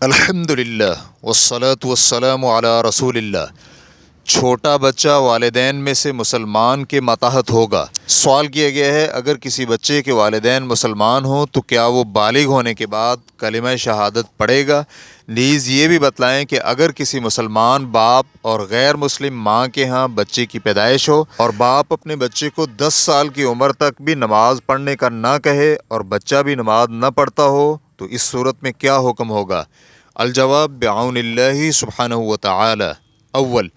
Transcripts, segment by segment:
الحمدللہ والصلاة والسلام علی رسول اللہ۔ چھوٹا بچہ والدین میں سے مسلمان کے ماتحت ہوگا۔ سوال کیا گیا ہے، اگر کسی بچے کے والدین مسلمان ہوں تو کیا وہ بالغ ہونے کے بعد کلمہ شہادت پڑھے گا؟ نیز یہ بھی بتلائیں کہ اگر کسی مسلمان باپ اور غیر مسلم ماں کے ہاں بچے کی پیدائش ہو اور باپ اپنے بچے کو 10 سال کی عمر تک بھی نماز پڑھنے کا نہ کہے اور بچہ بھی نماز نہ پڑھتا ہو تو اس صورت میں کیا حکم ہوگا؟ الجواب بعون اللہ سبحانہ وتعالی۔ اول،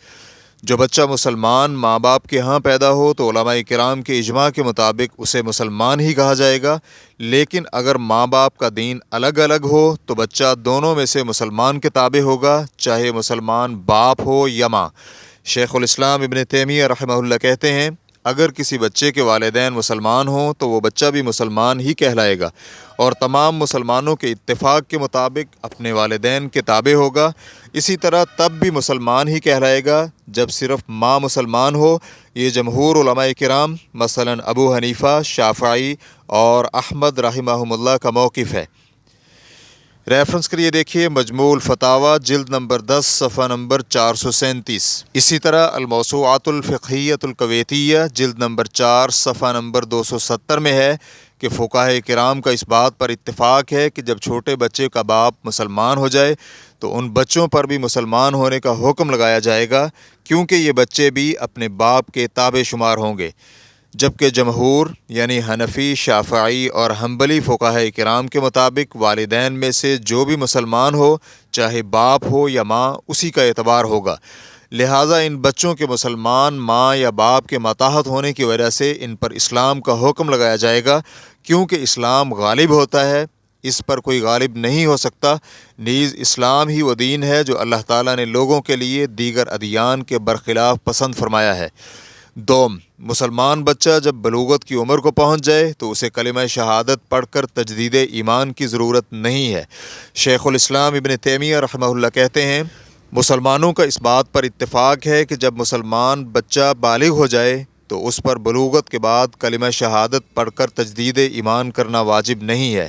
جو بچہ مسلمان ماں باپ کے ہاں پیدا ہو تو علماء کرام کے اجماع کے مطابق اسے مسلمان ہی کہا جائے گا، لیکن اگر ماں باپ کا دین الگ الگ ہو تو بچہ دونوں میں سے مسلمان کے تابع ہوگا، چاہے مسلمان باپ ہو یا ماں۔ شیخ الاسلام ابن تیمیہ رحمہ اللہ کہتے ہیں، اگر کسی بچے کے والدین مسلمان ہوں تو وہ بچہ بھی مسلمان ہی کہلائے گا اور تمام مسلمانوں کے اتفاق کے مطابق اپنے والدین کے تابع ہوگا۔ اسی طرح تب بھی مسلمان ہی کہلائے گا جب صرف ماں مسلمان ہو۔ یہ جمہور علماء کرام مثلا ابو حنیفہ، شافعی اور احمد رحمہم اللہ کا موقف ہے۔ ریفرنس کے لیے دیکھیے مجموع الفتاوی جلد نمبر 10 صفحہ نمبر 437۔ اسی طرح الموسوعات الفقہیۃ الکویتیہ جلد نمبر 4 صفحہ نمبر 270 میں ہے کہ فقہاء کرام کا اس بات پر اتفاق ہے کہ جب چھوٹے بچے کا باپ مسلمان ہو جائے تو ان بچوں پر بھی مسلمان ہونے کا حکم لگایا جائے گا، کیونکہ یہ بچے بھی اپنے باپ کے تابع شمار ہوں گے، جبکہ جمہور یعنی حنفی، شافعی اور حنبلی فقہاء کرام کے مطابق والدین میں سے جو بھی مسلمان ہو، چاہے باپ ہو یا ماں، اسی کا اعتبار ہوگا۔ لہٰذا ان بچوں کے مسلمان ماں یا باپ کے ماتحت ہونے کی وجہ سے ان پر اسلام کا حکم لگایا جائے گا، کیونکہ اسلام غالب ہوتا ہے، اس پر کوئی غالب نہیں ہو سکتا۔ نیز اسلام ہی وہ دین ہے جو اللہ تعالیٰ نے لوگوں کے لیے دیگر ادیان کے برخلاف پسند فرمایا ہے۔ دوم، مسلمان بچہ جب بلوغت کی عمر کو پہنچ جائے تو اسے کلمہ شہادت پڑھ کر تجدید ایمان کی ضرورت نہیں ہے۔ شیخ الاسلام ابن تیمیہ رحمہ اللہ کہتے ہیں، مسلمانوں کا اس بات پر اتفاق ہے کہ جب مسلمان بچہ بالغ ہو جائے تو اس پر بلوغت کے بعد کلمہ شہادت پڑھ کر تجدید ایمان کرنا واجب نہیں ہے۔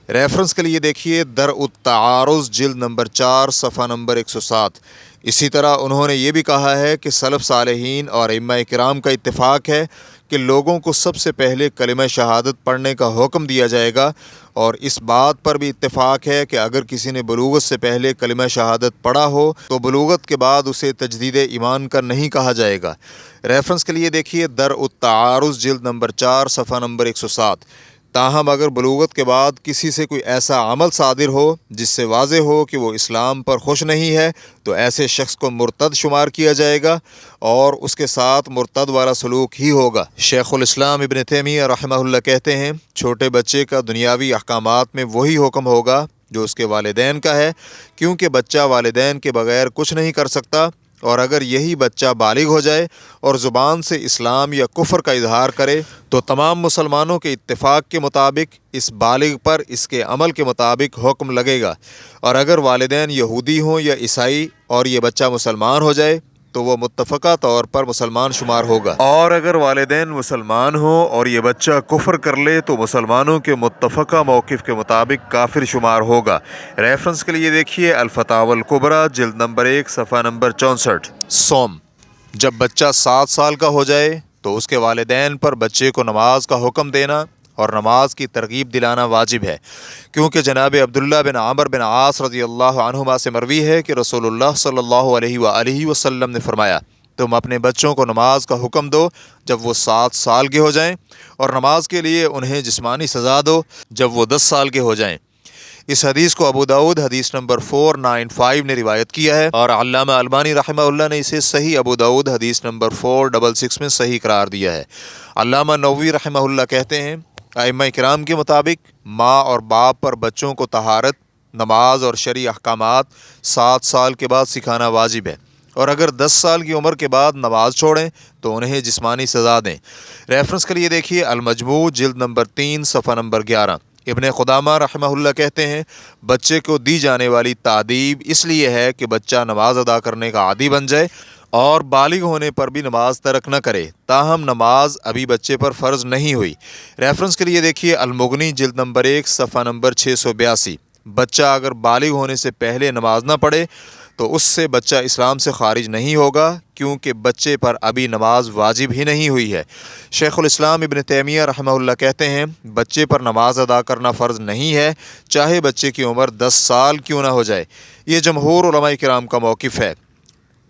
ریفرنس کے لیے دیکھیے درء التعارض جلد نمبر 4 صفحہ نمبر 107۔ اسی طرح انہوں نے یہ بھی کہا ہے کہ سلف صالحین اور ائمہ کرام کا اتفاق ہے کہ لوگوں کو سب سے پہلے کلمہ شہادت پڑھنے کا حکم دیا جائے گا، اور اس بات پر بھی اتفاق ہے کہ اگر کسی نے بلوغت سے پہلے کلمہ شہادت پڑھا ہو تو بلوغت کے بعد اسے تجدید ایمان کا نہیں کہا جائے گا۔ ریفرنس کے لیے دیکھیے درء التعارض جلد نمبر 4 صفحہ نمبر 107۔ تاہم اگر بلوغت کے بعد کسی سے کوئی ایسا عمل صادر ہو جس سے واضح ہو کہ وہ اسلام پر خوش نہیں ہے تو ایسے شخص کو مرتد شمار کیا جائے گا اور اس کے ساتھ مرتد والا سلوک ہی ہوگا۔ شیخ الاسلام ابن تیمیہ رحمہ اللہ کہتے ہیں، چھوٹے بچے کا دنیاوی احکامات میں وہی حکم ہوگا جو اس کے والدین کا ہے، کیونکہ بچہ والدین کے بغیر کچھ نہیں کر سکتا، اور اگر یہی بچہ بالغ ہو جائے اور زبان سے اسلام یا کفر کا اظہار کرے تو تمام مسلمانوں کے اتفاق کے مطابق اس بالغ پر اس کے عمل کے مطابق حکم لگے گا، اور اگر والدین یہودی ہوں یا عیسائی اور یہ بچہ مسلمان ہو جائے تو وہ متفقہ طور پر مسلمان شمار ہوگا، اور اگر والدین مسلمان ہوں اور یہ بچہ کفر کر لے تو مسلمانوں کے متفقہ موقف کے مطابق کافر شمار ہوگا۔ ریفرنس کے لیے دیکھیے الفتاوی الکبریٰ جلد نمبر 1 صفحہ نمبر 64۔ سوم، جب بچہ 7 سال کا ہو جائے تو اس کے والدین پر بچے کو نماز کا حکم دینا اور نماز کی ترغیب دلانا واجب ہے، کیونکہ جناب عبداللہ بن عمرو بن عاص رضی اللہ عنہما سے مروی ہے کہ رسول اللہ صلی اللہ علیہ وآلہ وسلم نے فرمایا، تم اپنے بچوں کو نماز کا حکم دو جب وہ 7 سال کے ہو جائیں، اور نماز کے لیے انہیں جسمانی سزا دو جب وہ 10 سال کے ہو جائیں۔ اس حدیث کو ابو داؤد حدیث نمبر 495 نے روایت کیا ہے، اور علامہ البانی رحمہ اللہ نے اسے صحیح ابو داؤد حدیث نمبر 466 میں صحیح قرار دیا ہے۔ علامہ نووی رحمہ اللہ کہتے ہیں، ائمہ کرام کے مطابق ماں اور باپ پر بچوں کو طہارت، نماز اور شرعی احکامات 7 سال کے بعد سکھانا واجب ہے، اور اگر 10 سال کی عمر کے بعد نماز چھوڑیں تو انہیں جسمانی سزا دیں۔ ریفرنس کے لیے دیکھیے المجموع جلد نمبر 3 صفحہ نمبر 11۔ ابن قدامہ رحمہ اللہ کہتے ہیں، بچے کو دی جانے والی تادیب اس لیے ہے کہ بچہ نماز ادا کرنے کا عادی بن جائے اور بالغ ہونے پر بھی نماز ترک نہ کرے، تاہم نماز ابھی بچے پر فرض نہیں ہوئی۔ ریفرنس کے لیے دیکھیے المغنی جلد نمبر 1 صفحہ نمبر 682۔ بچہ اگر بالغ ہونے سے پہلے نماز نہ پڑھے تو اس سے بچہ اسلام سے خارج نہیں ہوگا، کیونکہ بچے پر ابھی نماز واجب ہی نہیں ہوئی ہے۔ شیخ الاسلام ابن تیمیہ رحمہ اللہ کہتے ہیں بچے پر نماز ادا کرنا فرض نہیں ہے، چاہے بچے کی عمر 10 سال کیوں نہ ہو جائے۔ یہ جمہور علماء کرام کا موقف ہے۔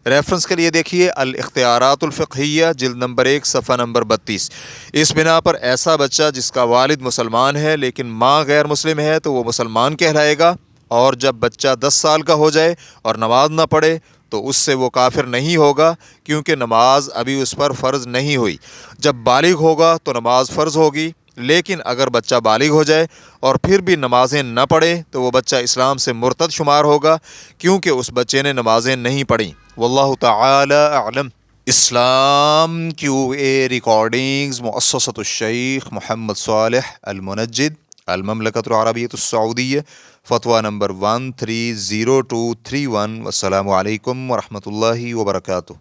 ریفرنس کے لیے دیکھیے الاختیارات الفقہیہ جلد نمبر 1 صفحہ نمبر 32۔ اس بنا پر ایسا بچہ جس کا والد مسلمان ہے لیکن ماں غیر مسلم ہے تو وہ مسلمان کہلائے گا، اور جب بچہ 10 سال کا ہو جائے اور نماز نہ پڑھے تو اس سے وہ کافر نہیں ہوگا، کیونکہ نماز ابھی اس پر فرض نہیں ہوئی۔ جب بالغ ہوگا تو نماز فرض ہوگی، لیکن اگر بچہ بالغ ہو جائے اور پھر بھی نمازیں نہ پڑھے تو وہ بچہ اسلام سے مرتد شمار ہوگا، کیونکہ اس بچے نے نمازیں نہیں پڑھیں۔ واللہ تعالی اعلم۔ اسلام کیو اے ریکارڈنگز مؤسسۃ الشیخ محمد صالح المنجد، المملکۃ العربیۃ السعودیہ، فتویٰ نمبر 130231۔ والسلام علیکم ورحمۃ اللہ وبرکاتہ۔